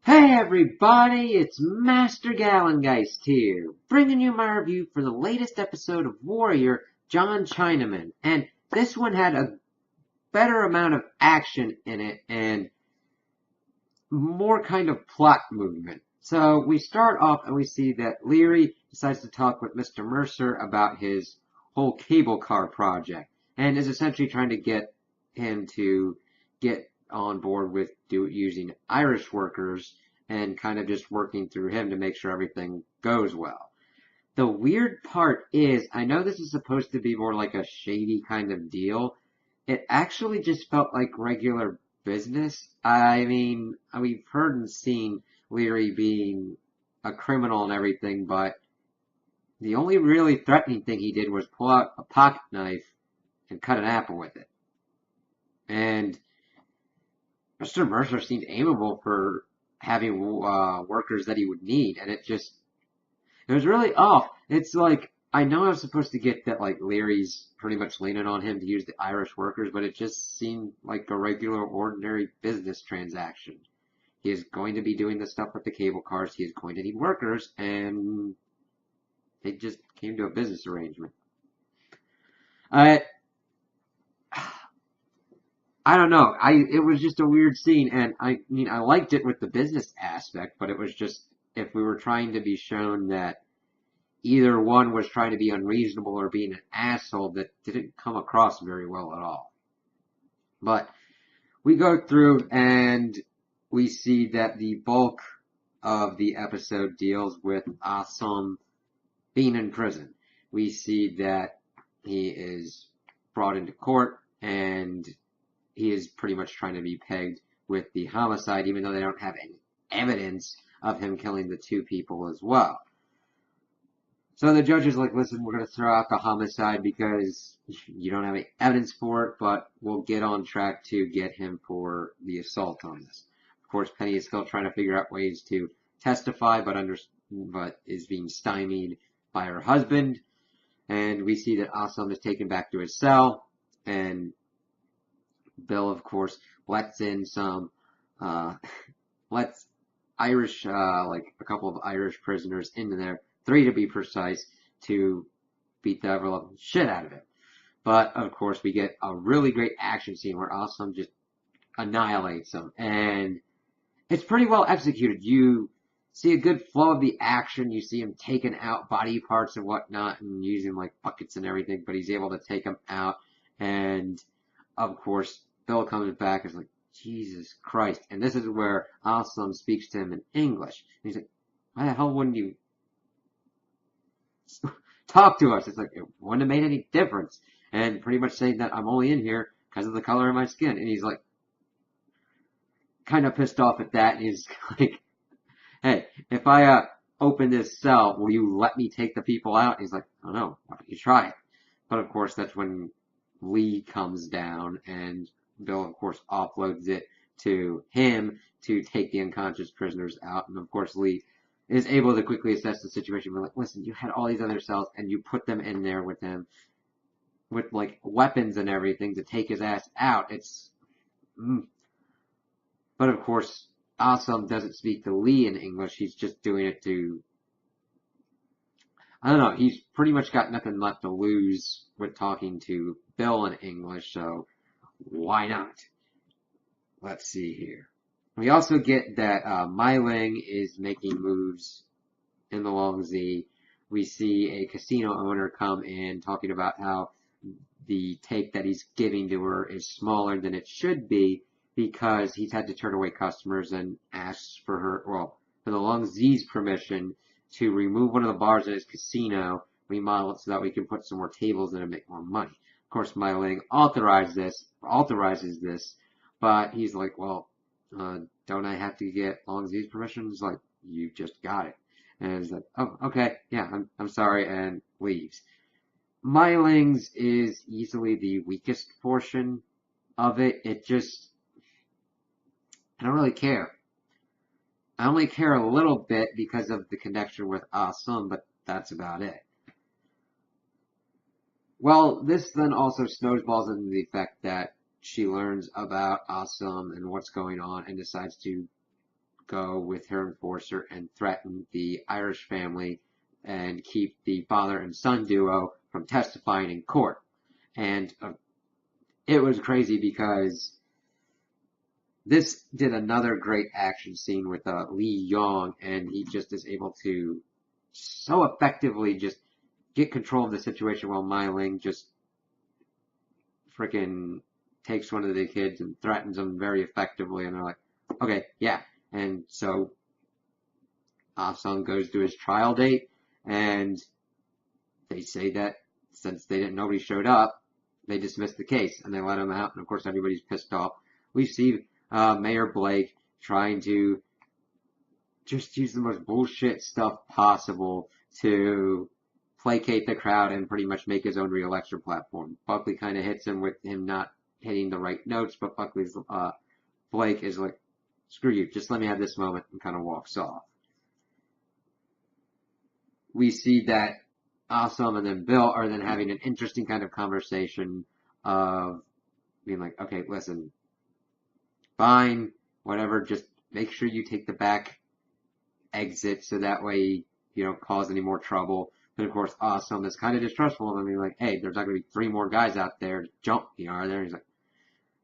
Hey everybody, it's Master Gallengeist here, bringing you my review for the latest episode of Warrior, John Chinaman. And this one had a better amount of action in it and more kind of plot movement. So we start off and we see that Leary decides to talk with Mr. Mercer about his whole cable car project and is essentially trying to get him to get on board with using Irish workers and kind of just working through him to make sure everything goes well. The weird part is, I know this is supposed to be more like a shady kind of deal. It actually just felt like regular business. I mean, we've heard and seen Leary being a criminal and everything, but the only really threatening thing he did was pull out a pocket knife and cut an apple with it. And Mr. Mercer seemed amiable for having workers that he would need, and it was really off. It's like, I know I was supposed to get that, like, Leary's pretty much leaning on him to use the Irish workers, but it just seemed like a regular, ordinary business transaction. He is going to be doing the stuff with the cable cars. He is going to need workers, and they just came to a business arrangement. I I don't know. It was just a weird scene, and I mean I liked it with the business aspect, but it was just if we were trying to be shown that either one was trying to be unreasonable or being an asshole, that didn't come across very well at all. But we go through and we see that the bulk of the episode deals with Assam being in prison. We see that he is brought into court and he is pretty much trying to be pegged with the homicide, even though they don't have any evidence of him killing the two people as well. So the judge is like, listen, we're going to throw out the homicide because you don't have any evidence for it, but we'll get on track to get him for the assault on this. Of course, Penny is still trying to figure out ways to testify, but is being stymied by her husband. And we see that Assam is taken back to his cell, and Bill, of course, lets in some, lets Irish, like a couple of Irish prisoners into there, 3 to be precise, to beat the ever shit out of him. But, of course, we get a really great action scene where Assam just annihilates him. And it's pretty well executed. You see a good flow of the action. You see him taking out body parts and whatnot and using like buckets and everything, but he's able to take them out. And, of course, Bill comes back and is like, Jesus Christ. And this is where Assam speaks to him in English. And he's like, why the hell wouldn't you talk to us? It's like, it wouldn't have made any difference. And pretty much saying that I'm only in here because of the color of my skin. And he's like, kind of pissed off at that. And he's like, hey, if I open this cell, will you let me take the people out? And he's like, oh no, why don't you try it? But of course, that's when Lee comes down, and Bill, of course, offloads it to him to take the unconscious prisoners out. And of course, Lee is able to quickly assess the situation. We're like, listen, you had all these other cells, and you put them in there with him, with like weapons and everything to take his ass out. But of course, Assam doesn't speak to Lee in English. He's just doing it to, I don't know, he's pretty much got nothing left to lose with talking to Bill in English, so why not? Let's see here. We also get that Mai Ling is making moves in the Long Z. We see a casino owner come in talking about how the take that he's giving to her is smaller than it should be because he's had to turn away customers and asks for for the Long Z's permission to remove one of the bars in his casino, remodel it so that we can put some more tables in and make more money. Of course, Mai Ling authorizes this, but he's like, well, don't I have to get Long Z's permission? He's like, you just got it. And he's like, oh, okay, yeah, I'm sorry, and leaves. Mai Ling's is easily the weakest portion of it. I don't really care. I only care a little bit because of the connection with Assam, but that's about it. Well, this then also snowballs into the fact that she learns about Assam and what's going on and decides to go with her enforcer and threaten the Irish family and keep the father and son duo from testifying in court. And it was crazy because this did another great action scene with Lee Yong, and he just is able to so effectively just get control of the situation while Mai Ling just freaking takes one of the kids and threatens them very effectively, and they're like, okay, yeah. And so Ah Sung goes to his trial date, and they say that since nobody showed up, they dismissed the case and they let him out. And of course, everybody's pissed off. We see Mayor Blake trying to just use the most bullshit stuff possible to placate the crowd and pretty much make his own re-election platform. Buckley kind of hits him with him not hitting the right notes, but Blake is like, screw you, just let me have this moment, and kind of walks off. We see that Awesome and then Bill are then having an interesting kind of conversation of being like, okay, listen, fine, whatever, just make sure you take the back exit so that way you don't cause any more trouble. But of course, Awesome is kind of distrustful. I mean, like, hey, there's not going to be 3 more guys out there to jump me, are there? And he's like,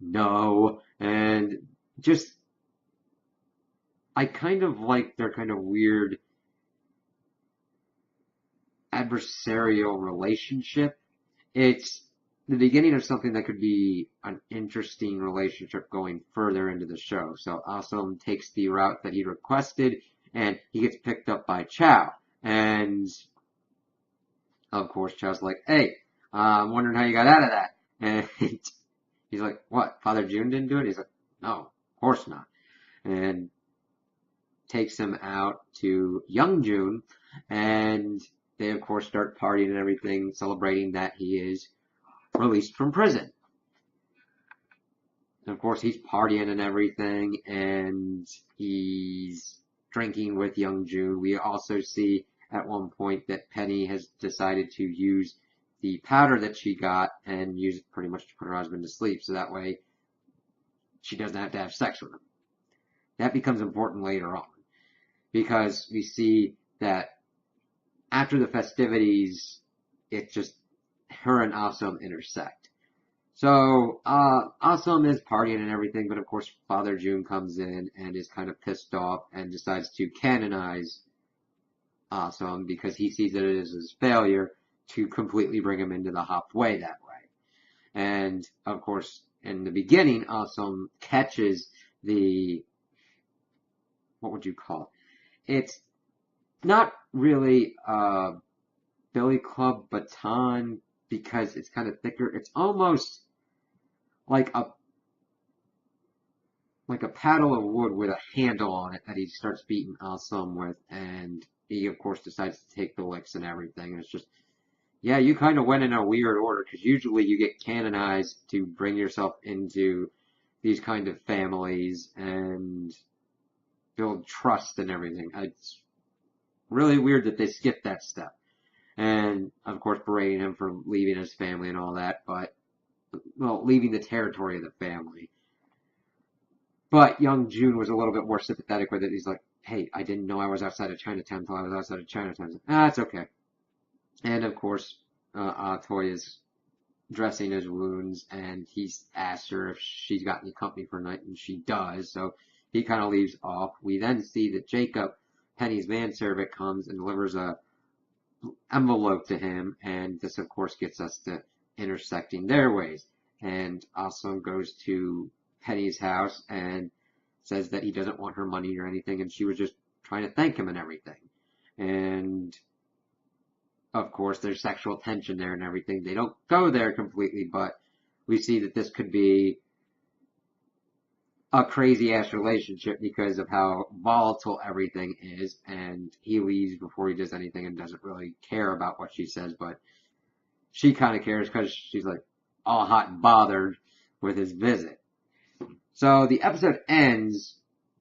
no. And just, I kind of like their kind of weird adversarial relationship. It's the beginning of something that could be an interesting relationship going further into the show. So Awesome takes the route that he requested, and he gets picked up by Chow. And of course, Chow's like, hey, I'm wondering how you got out of that. And he's like, what? Father June didn't do it? He's like, no, of course not. And takes him out to Young June, and they of course start partying and everything, celebrating that he is released from prison. And of course, he's partying and everything, and he's drinking with Young June. We also see at one point that Penny has decided to use the powder that she got and use it pretty much to put her husband to sleep, so that way she doesn't have to have sex with him. That becomes important later on, because we see that after the festivities, it's just her and Awesome intersect. So, Awesome is partying and everything, but of course Father June comes in and is kind of pissed off and decides to canonize Awesome because he sees it as his failure to completely bring him into the Hop way that way. And, of course, in the beginning, Awesome catches the, what would you call it? It's not really a billy club baton because it's kind of thicker. It's almost like a paddle of wood with a handle on it that he starts beating Awesome with, and he of course decides to take the licks and everything. And it's just, yeah, you kind of went in a weird order because usually you get canonized to bring yourself into these kind of families and build trust and everything. It's really weird that they skipped that step. And, of course, berating him for leaving his family and all that, but, well, leaving the territory of the family. But Young June was a little bit more sympathetic with it. He's like, hey, I didn't know I was outside of Chinatown until I was outside of Chinatown. He's like, it's okay. And, of course, Toy is dressing his wounds, and he's asked her if she's got any company for a night, and she does, so he kind of leaves off. We then see that Jacob, Penny's manservant, comes and delivers a envelope to him, and this of course gets us to intersecting their ways. And Awesome goes to Penny's house and says that he doesn't want her money or anything, and she was just trying to thank him and everything. And of course there's sexual tension there and everything. They don't go there completely, but we see that this could be a crazy ass relationship because of how volatile everything is, and he leaves before he does anything and doesn't really care about what she says, but she kind of cares because she's like all hot and bothered with his visit. So the episode ends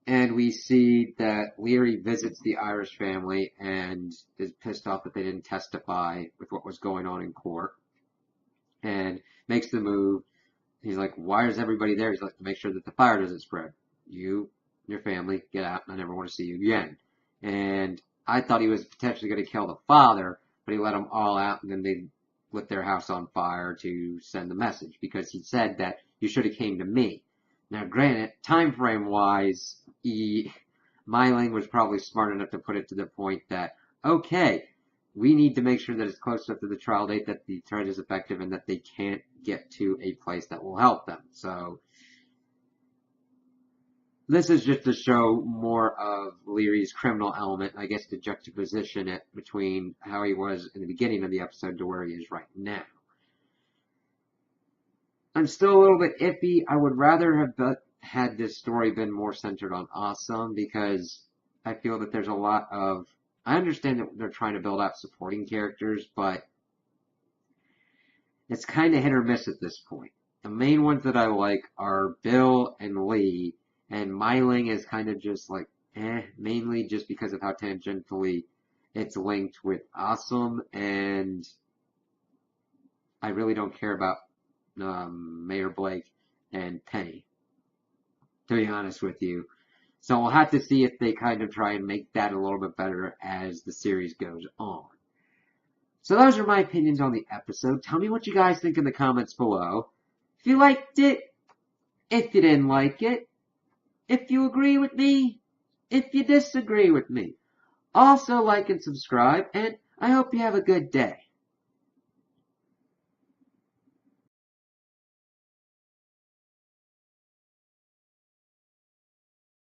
and we see that Leary visits the Irish family and is pissed off that they didn't testify with what was going on in court and makes the move. He's like, why is everybody there? He's like, to make sure that the fire doesn't spread. You your family, get out, I never want to see you again. And I thought he was potentially going to kill the father, but he let them all out, and then they lit their house on fire to send the message, because he said that you should have came to me. Now, granted, time frame wise, Myling was probably smart enough to put it to the point that, okay, we need to make sure that it's close enough to the trial date that the threat is effective and that they can't get to a place that will help them. So this is just to show more of Leary's criminal element, I guess, to juxtaposition it between how he was in the beginning of the episode to where he is right now. I'm still a little bit iffy. I would rather have had this story been more centered on Awesome, because I feel that there's a lot of... I understand that they're trying to build out supporting characters, but it's kind of hit or miss at this point. The main ones that I like are Bill and Lee, and Myling is kind of just like, mainly just because of how tangentially it's linked with Awesome, and I really don't care about Mayor Blake and Penny, to be honest with you. So we'll have to see if they kind of try and make that a little bit better as the series goes on. So those are my opinions on the episode. Tell me what you guys think in the comments below. If you liked it, if you didn't like it, if you agree with me, if you disagree with me. Also like and subscribe, and I hope you have a good day.